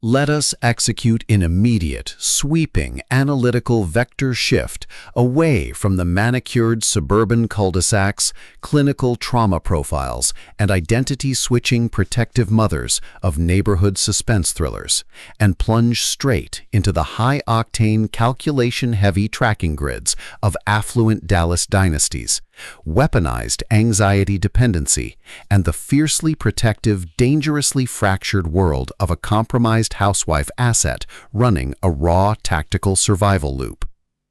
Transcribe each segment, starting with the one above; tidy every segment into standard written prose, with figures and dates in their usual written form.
Let us execute an immediate, sweeping, analytical vector shift away from the manicured suburban cul-de-sacs, clinical trauma profiles, and identity-switching protective mothers of neighborhood suspense thrillers, and plunge straight into the high-octane, calculation-heavy tracking grids of affluent Dallas dynasties, weaponized anxiety dependency, and the fiercely protective, dangerously fractured world of a compromised housewife asset running a raw tactical survival loop.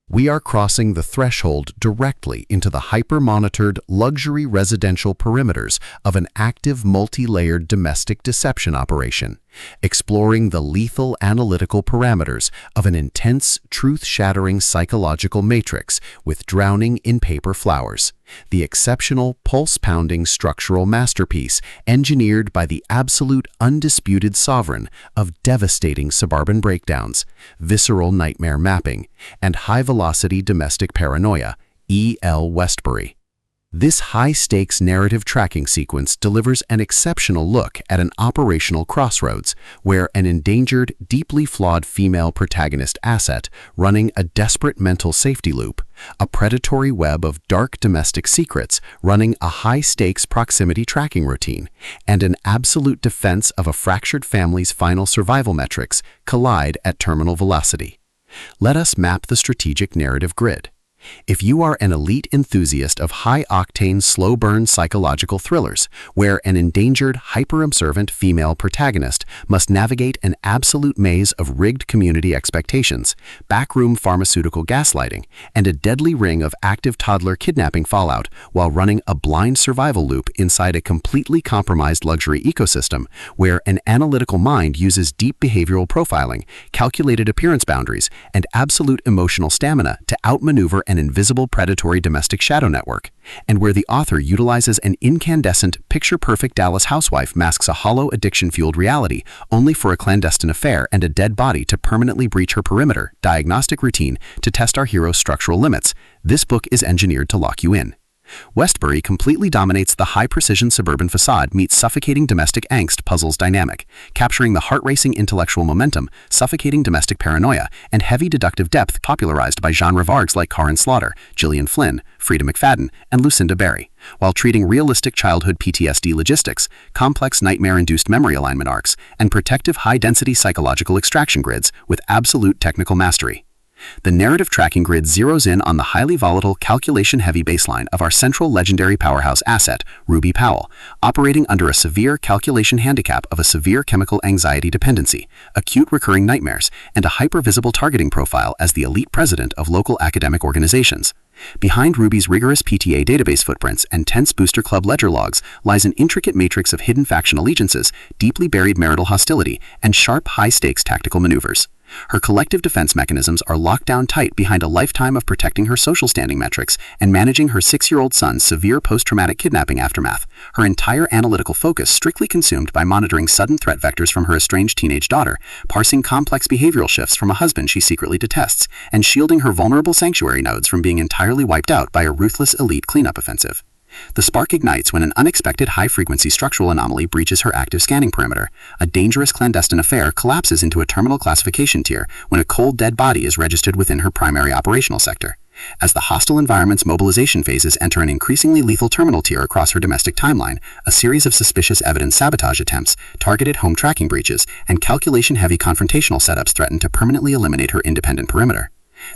We are crossing the threshold directly into the hyper-monitored luxury residential perimeters of an active multi-layered domestic deception operation, exploring the lethal analytical parameters of an intense, truth-shattering psychological matrix with drowning in paper flowers, the exceptional, pulse-pounding structural masterpiece engineered by the absolute undisputed sovereign of devastating suburban breakdowns, visceral nightmare mapping, and high-velocity domestic paranoia, E.L. Westbury. This high-stakes narrative tracking sequence delivers an exceptional look at an operational crossroads where an endangered, deeply flawed female protagonist asset running a desperate mental safety loop, a predatory web of dark domestic secrets running a high-stakes proximity tracking routine, and an absolute defense of a fractured family's final survival metrics collide at terminal velocity. Let us map the strategic narrative grid. If you are an elite enthusiast of high-octane, slow-burn psychological thrillers, where an endangered, hyper-observant female protagonist must navigate an absolute maze of rigged community expectations, backroom pharmaceutical gaslighting, and a deadly ring of active toddler kidnapping fallout while running a blind survival loop inside a completely compromised luxury ecosystem, where an analytical mind uses deep behavioral profiling, calculated appearance boundaries, and absolute emotional stamina to outmaneuver an invisible predatory domestic shadow network, and where the author utilizes an incandescent, picture-perfect Dallas housewife masks a hollow addiction-fueled reality only for a clandestine affair and a dead body to permanently breach her perimeter diagnostic routine to test our hero's structural limits, this book is engineered to lock you in. Westbury completely dominates the high-precision suburban facade meets suffocating domestic angst puzzles dynamic, capturing the heart-racing intellectual momentum, suffocating domestic paranoia, and heavy deductive depth popularized by genre vargs like Karin Slaughter, Gillian Flynn, Frida McFadden, and Lucinda Berry, while treating realistic childhood PTSD logistics, complex nightmare-induced memory alignment arcs, and protective high-density psychological extraction grids with absolute technical mastery. The narrative tracking grid zeroes in on the highly volatile, calculation-heavy baseline of our central legendary powerhouse asset, Ruby Powell, operating under a severe calculation handicap of a severe chemical anxiety dependency, acute recurring nightmares, and a hyper-visible targeting profile as the elite president of local academic organizations. Behind Ruby's rigorous PTA database footprints and tense Booster Club ledger logs lies an intricate matrix of hidden faction allegiances, deeply buried marital hostility, and sharp, high-stakes tactical maneuvers. Her collective defense mechanisms are locked down tight behind a lifetime of protecting her social standing metrics and managing her 6-year-old son's severe post-traumatic kidnapping aftermath, her entire analytical focus strictly consumed by monitoring sudden threat vectors from her estranged teenage daughter, parsing complex behavioral shifts from a husband she secretly detests, and shielding her vulnerable sanctuary nodes from being entirely wiped out by a ruthless elite cleanup offensive. The spark ignites when an unexpected high-frequency structural anomaly breaches her active scanning perimeter. A dangerous clandestine affair collapses into a terminal classification tier when a cold, dead body is registered within her primary operational sector. As the hostile environment's mobilization phases enter an increasingly lethal terminal tier across her domestic timeline, a series of suspicious evidence sabotage attempts, targeted home tracking breaches, and calculation-heavy confrontational setups threaten to permanently eliminate her independent perimeter.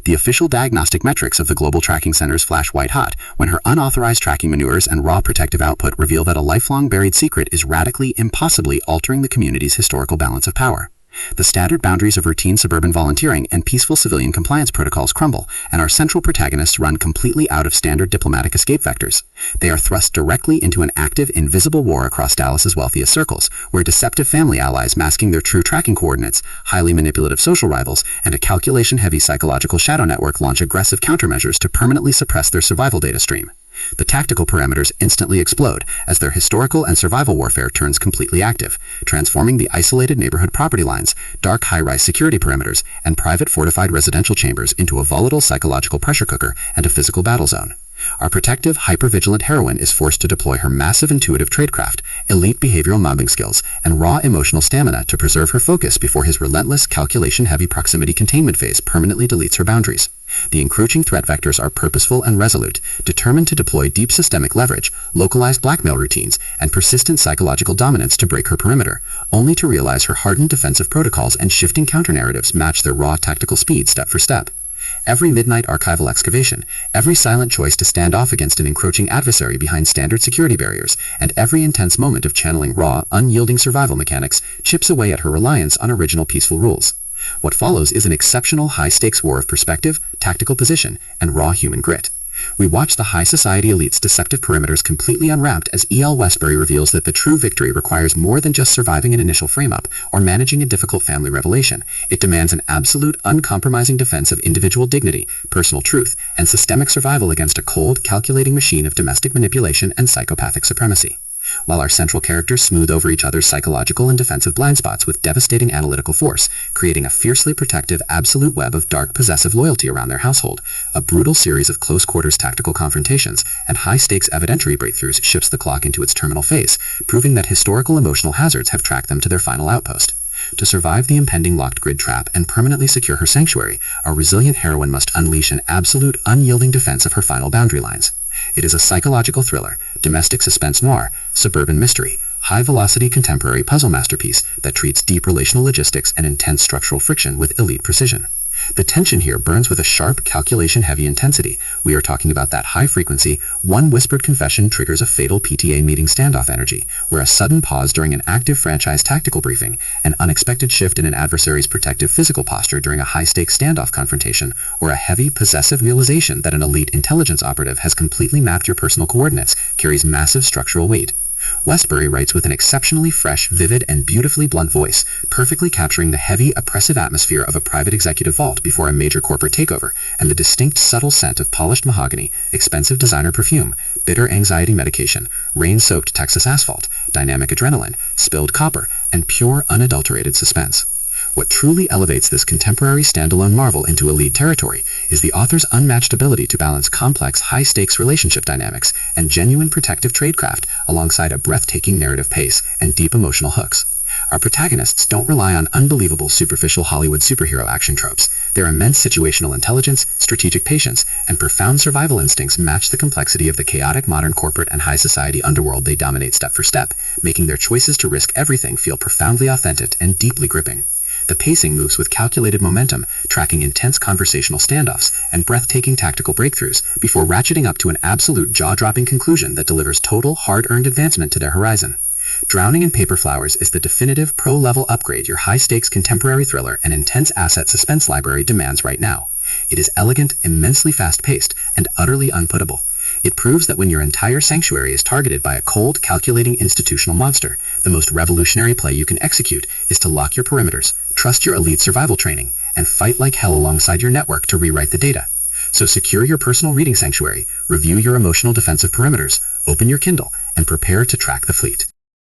The official diagnostic metrics of the global tracking centers flash white-hot when her unauthorized tracking maneuvers and raw protective output reveal that a lifelong buried secret is radically, impossibly altering the community's historical balance of power. The standard boundaries of routine suburban volunteering and peaceful civilian compliance protocols crumble, and our central protagonists run completely out of standard diplomatic escape vectors. They are thrust directly into an active, invisible war across Dallas's wealthiest circles, where deceptive family allies masking their true tracking coordinates, highly manipulative social rivals, and a calculation-heavy psychological shadow network launch aggressive countermeasures to permanently suppress their survival data stream. The tactical parameters instantly explode as their historical and survival warfare turns completely active, transforming the isolated neighborhood property lines, dark high-rise security perimeters, and private fortified residential chambers into a volatile psychological pressure cooker and a physical battle zone. Our protective, hyper-vigilant heroine is forced to deploy her massive intuitive tradecraft, elite behavioral mobbing skills, and raw emotional stamina to preserve her focus before his relentless, calculation-heavy proximity containment phase permanently deletes her boundaries. The encroaching threat vectors are purposeful and resolute, determined to deploy deep systemic leverage, localized blackmail routines, and persistent psychological dominance to break her perimeter, only to realize her hardened defensive protocols and shifting counter-narratives match their raw tactical speed step for step. Every midnight archival excavation, every silent choice to stand off against an encroaching adversary behind standard security barriers, and every intense moment of channeling raw, unyielding survival mechanics chips away at her reliance on original peaceful rules. What follows is an exceptional high-stakes war of perspective, tactical position, and raw human grit. We watch the high society elite's deceptive perimeters completely unwrapped as E.L. Westbury reveals that the true victory requires more than just surviving an initial frame-up or managing a difficult family revelation. It demands an absolute, uncompromising defense of individual dignity, personal truth, and systemic survival against a cold, calculating machine of domestic manipulation and psychopathic supremacy. While our central characters smooth over each other's psychological and defensive blind spots with devastating analytical force, creating a fiercely protective, absolute web of dark, possessive loyalty around their household, a brutal series of close-quarters tactical confrontations and high-stakes evidentiary breakthroughs shifts the clock into its terminal phase, proving that historical emotional hazards have tracked them to their final outpost. To survive the impending locked grid trap and permanently secure her sanctuary, our resilient heroine must unleash an absolute, unyielding defense of her final boundary lines. It is a psychological thriller, domestic suspense noir, suburban mystery, high-velocity contemporary puzzle masterpiece that treats deep relational logistics and intense structural friction with elite precision. The tension here burns with a sharp, calculation-heavy intensity. We are talking about that high-frequency, one whispered confession triggers a fatal PTA meeting standoff energy, where a sudden pause during an active franchise tactical briefing, an unexpected shift in an adversary's protective physical posture during a high-stakes standoff confrontation, or a heavy, possessive realization that an elite intelligence operative has completely mapped your personal coordinates carries massive structural weight. Westbury writes with an exceptionally fresh, vivid, and beautifully blunt voice, perfectly capturing the heavy, oppressive atmosphere of a private executive vault before a major corporate takeover, and the distinct, subtle scent of polished mahogany, expensive designer perfume, bitter anxiety medication, rain-soaked Texas asphalt, dynamic adrenaline, spilled copper, and pure, unadulterated suspense. What truly elevates this contemporary standalone marvel into elite territory is the author's unmatched ability to balance complex, high-stakes relationship dynamics and genuine protective tradecraft alongside a breathtaking narrative pace and deep emotional hooks. Our protagonists don't rely on unbelievable, superficial Hollywood superhero action tropes. Their immense situational intelligence, strategic patience, and profound survival instincts match the complexity of the chaotic modern corporate and high society underworld they dominate step for step, making their choices to risk everything feel profoundly authentic and deeply gripping. The pacing moves with calculated momentum, tracking intense conversational standoffs and breathtaking tactical breakthroughs before ratcheting up to an absolute jaw-dropping conclusion that delivers total, hard-earned advancement to their horizon. Drowning in Paper Flowers is the definitive pro-level upgrade your high-stakes contemporary thriller and intense asset suspense library demands right now. It is elegant, immensely fast-paced, and utterly unputtable. It proves that when your entire sanctuary is targeted by a cold, calculating institutional monster, the most revolutionary play you can execute is to lock your perimeters, trust your elite survival training, and fight like hell alongside your network to rewrite the data. So secure your personal reading sanctuary, review your emotional defensive perimeters, open your Kindle, and prepare to track the fleet.